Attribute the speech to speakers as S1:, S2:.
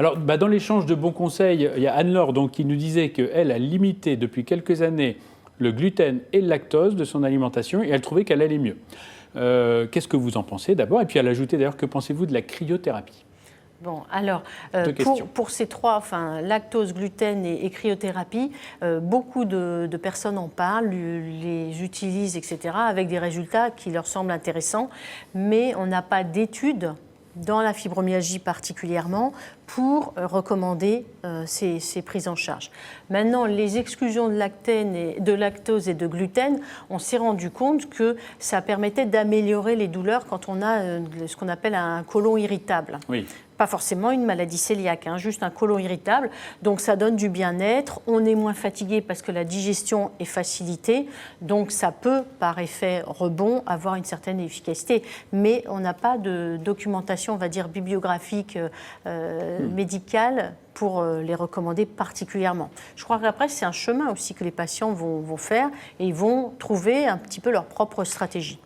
S1: Alors, dans l'échange de bons conseils, il y a Anne-Laure donc, qui nous disait qu'elle a limité depuis quelques années le gluten et le lactose de son alimentation et elle trouvait qu'elle allait mieux. Qu'est-ce que vous en pensez d'abord? Et puis elle a ajouté d'ailleurs, que pensez-vous de la cryothérapie?
S2: Bon, alors, pour ces trois, enfin, lactose, gluten et cryothérapie, beaucoup de personnes en parlent, les utilisent, etc., avec des résultats qui leur semblent intéressants, mais on n'a pas d'études dans la fibromyalgie particulièrement, pour recommander ces prises en charge. Maintenant, les exclusions de lactose et de gluten, on s'est rendu compte que ça permettait d'améliorer les douleurs quand on a ce qu'on appelle un côlon irritable.
S1: Oui.
S2: Pas forcément une maladie cœliaque, juste un côlon irritable. Donc ça donne du bien-être, on est moins fatigué parce que la digestion est facilitée. Donc ça peut, par effet rebond, avoir une certaine efficacité. Mais on n'a pas de documentation, on va dire, bibliographique, médicale pour les recommander particulièrement. Je crois qu'après, c'est un chemin aussi que les patients vont faire et ils vont trouver un petit peu leur propre stratégie.